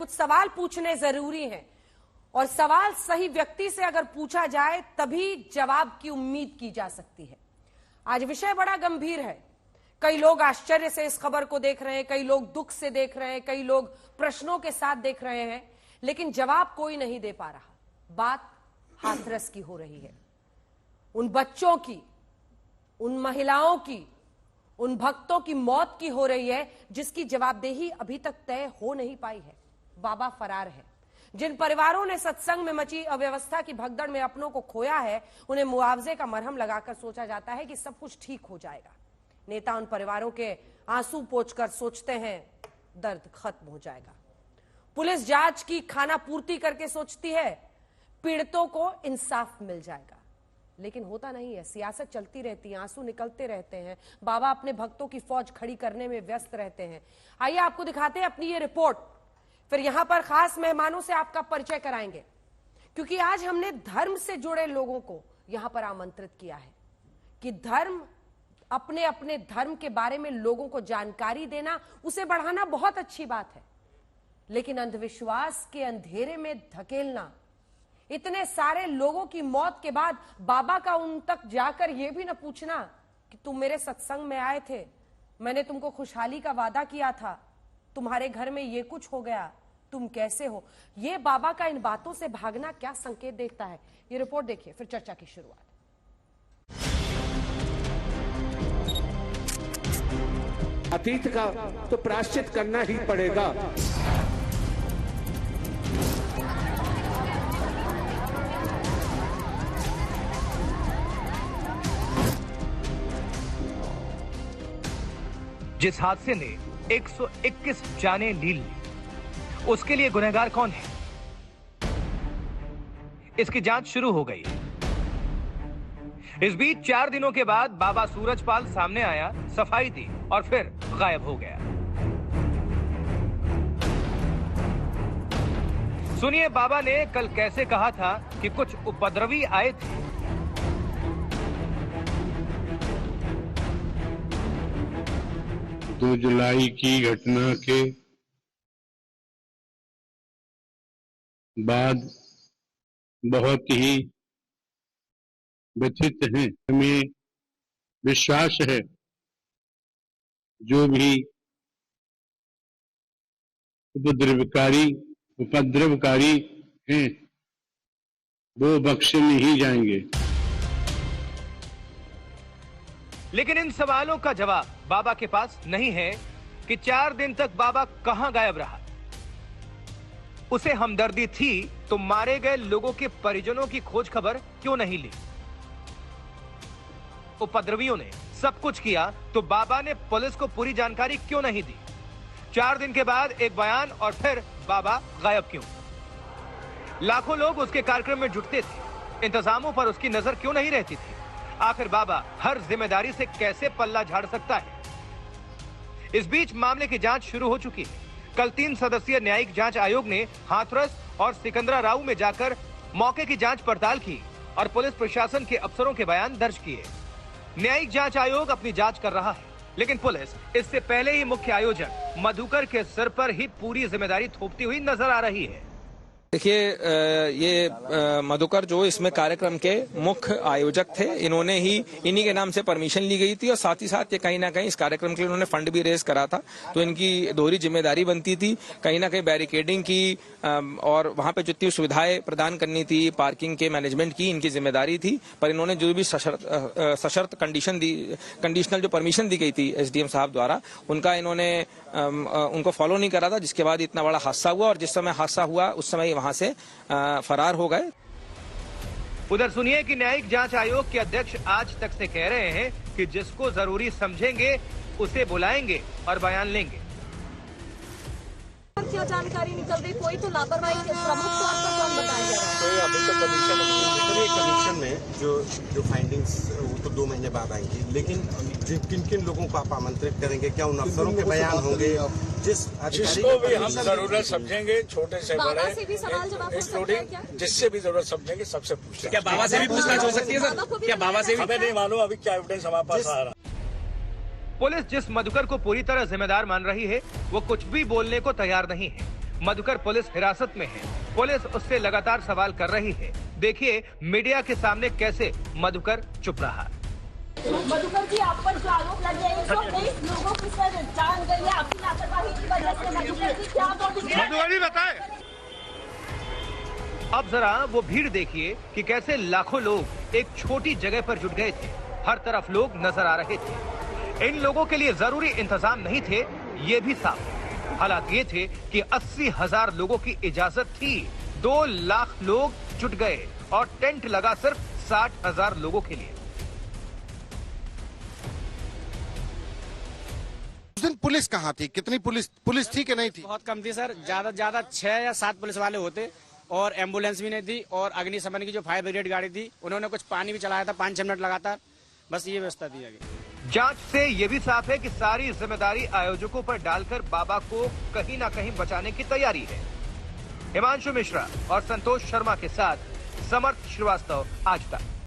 कुछ सवाल पूछने जरूरी हैं और सवाल सही व्यक्ति से अगर पूछा जाए तभी जवाब की उम्मीद की जा सकती है। आज विषय बड़ा गंभीर है। कई लोग आश्चर्य से इस खबर को देख रहे हैं, कई लोग दुख से देख रहे हैं, कई लोग प्रश्नों के साथ देख रहे हैं, लेकिन जवाब कोई नहीं दे पा रहा। बात हाथरस की हो रही है, उन बच्चों की, उन महिलाओं की, उन भक्तों की मौत की हो रही है जिसकी जवाबदेही अभी तक तय हो नहीं पाई है। बाबा फरार है। जिन परिवारों ने सत्संग में मची अव्यवस्था की भगदड़ में अपनों को खोया है, उन्हें मुआवजे का मरहम लगाकर सोचा जाता है कि सब कुछ ठीक हो जाएगा। नेता उन परिवारों के आंसू पोंछकर सोचते हैं दर्द खत्म हो जाएगा। पुलिस जांच की खाना पूर्ति करके सोचती है पीड़ितों को इंसाफ मिल जाएगा, लेकिन होता नहीं है। सियासत चलती रहती है, आंसू निकलते रहते हैं, बाबा अपने भक्तों की फौज खड़ी करने में व्यस्त रहते हैं। आइए आपको दिखाते हैं अपनी ये रिपोर्ट, फिर यहां पर खास मेहमानों से आपका परिचय कराएंगे, क्योंकि आज हमने धर्म से जुड़े लोगों को यहां पर आमंत्रित किया है कि धर्म, अपने अपने धर्म के बारे में लोगों को जानकारी देना, उसे बढ़ाना बहुत अच्छी बात है, लेकिन अंधविश्वास के अंधेरे में धकेलना, इतने सारे लोगों की मौत के बाद बाबा का उन तक जाकर यह भी न पूछना कि तुम मेरे सत्संग में आए थे, मैंने तुमको खुशहाली का वादा किया था, तुम्हारे घर में ये कुछ हो गया, तुम कैसे हो। ये बाबा का इन बातों से भागना क्या संकेत देता है, ये रिपोर्ट देखिए, फिर चर्चा की शुरुआत। अतीत का तो प्रायश्चित करना ही पड़ेगा। जिस हादसे ने 121 जानें लील ली, उसके लिए गुनहगार कौन है? इसकी जांच शुरू हो गई है। इस बीच 4 दिनों के बाद बाबा सूरजपाल सामने आया, सफाई दी और फिर गायब हो गया। सुनिए बाबा ने कल कैसे कहा था कि कुछ उपद्रवी आए थे। 2 जुलाई की घटना के बाद बहुत ही व्यथित हैं। हमें विश्वास है जो भी उपद्रवकारी हैं वो बख्शे नहीं जाएंगे। लेकिन इन सवालों का जवाब बाबा के पास नहीं है कि 4 दिन तक बाबा कहां गायब रहा। उसे हमदर्दी थी तो मारे गए लोगों के परिजनों की खोज खबर क्यों नहीं ली? उपद्रवियों ने सब कुछ किया तो बाबा ने पुलिस को पूरी जानकारी क्यों नहीं दी? 4 दिन के बाद एक बयान और फिर बाबा गायब क्यों? लाखों लोग उसके कार्यक्रम में जुटते थे, इंतजामों पर उसकी नजर क्यों नहीं रहती थी? आखिर बाबा हर जिम्मेदारी से कैसे पल्ला झाड़ सकता है? इस बीच मामले की जांच शुरू हो चुकी है। कल 3 सदस्यीय न्यायिक जांच आयोग ने हाथरस और सिकंदराराऊ में जाकर मौके की जांच पड़ताल की और पुलिस प्रशासन के अफसरों के बयान दर्ज किए। न्यायिक जांच आयोग अपनी जांच कर रहा है, लेकिन पुलिस इससे पहले ही मुख्य आयोजक मधुकर के सिर पर ही पूरी जिम्मेदारी थोपती हुई नजर आ रही है। देखिए, ये मधुकर जो इसमें कार्यक्रम के मुख्य आयोजक थे, इन्होंने ही, इन्हीं के नाम से परमिशन ली गई थी और साथ ही साथ ये कहीं ना कहीं इस कार्यक्रम के लिए उन्होंने फंड भी रेज करा था, तो इनकी दोहरी जिम्मेदारी बनती थी। कहीं ना कहीं बैरिकेडिंग की और वहां पे जितनी सुविधाएं प्रदान करनी थी, पार्किंग के मैनेजमेंट की इनकी जिम्मेदारी थी, पर इन्होंने जो भी सशर्त कंडीशनल जो परमिशन दी गई थी एसडीएम साहब द्वारा, उनका इन्होंने उनको फॉलो नहीं करा था, जिसके बाद इतना बड़ा हादसा हुआ और जिस समय हादसा हुआ उस समय वहां से फरार हो गए। उधर सुनिए कि न्यायिक जांच आयोग के अध्यक्ष आज तक से कह रहे हैं कि जिसको जरूरी समझेंगे उसे बुलाएंगे और बयान लेंगे। क्या जानकारी निकल रही, कोई तो लापरवाही प्रमुख तौर पर कौन बताया जा रहा है? तो अभी तो कमीशन में जो फाइंडिंग्स वो तो 2 महीने बाद आएंगी, लेकिन किन किन लोगों को आप आमंत्रित करेंगे? क्या उन अफसरों के बयान होंगे? जिसको भी हम जरूरत समझेंगे, छोटे से बड़े इंक्लूडिंग जिससे भी जरूरत समझेंगे सबसे पूछेंगे। क्या बाबा से भी पूछताछ हो सकती है सर? क्या बाबा से भी? हमें नहीं मालूम अभी क्या एविडेंस हमारे पास आ रहा है। पुलिस जिस मधुकर को पूरी तरह जिम्मेदार मान रही है, वो कुछ भी बोलने को तैयार नहीं है। मधुकर पुलिस हिरासत में है। पुलिस उससे लगातार सवाल कर रही है। देखिए मीडिया के सामने कैसे मधुकर चुप रहा। मधुकर जी, आप पर जो आरोप लगे हैं 123 लोगों की सर जान गई है आपकी लापरवाही की वजह से। मधुकर जी क्या बोलेंगे? अब जरा वो भीड़ देखिए कि कैसे लाखों लोग एक छोटी जगह पर जुट गए थे। हर तरफ लोग नजर आ रहे थे। इन लोगों के लिए जरूरी इंतजाम नहीं थे, ये भी साफ है। हालात ये थे कि 80,000 लोगों की इजाजत थी, 2 लाख लोग जुट गए और टेंट लगा सिर्फ 60,000 लोगों के लिए। उस दिन पुलिस कहाँ थी? कितनी पुलिस थी कि नहीं थी? बहुत कम थी सर, ज्यादा 6 या 7 पुलिस वाले होते और एम्बुलेंस भी नहीं थी। और अग्निशमन की जो फायर ब्रिगेड गाड़ी थी उन्होंने कुछ पानी भी चलाया था 5-6 मिनट लगातार, बस ये व्यवस्था दी गई। जांच से ये भी साफ है कि सारी जिम्मेदारी आयोजकों पर डालकर बाबा को कहीं ना कहीं बचाने की तैयारी है। हिमांशु मिश्रा और संतोष शर्मा के साथ समर्थ श्रीवास्तव, आज तक।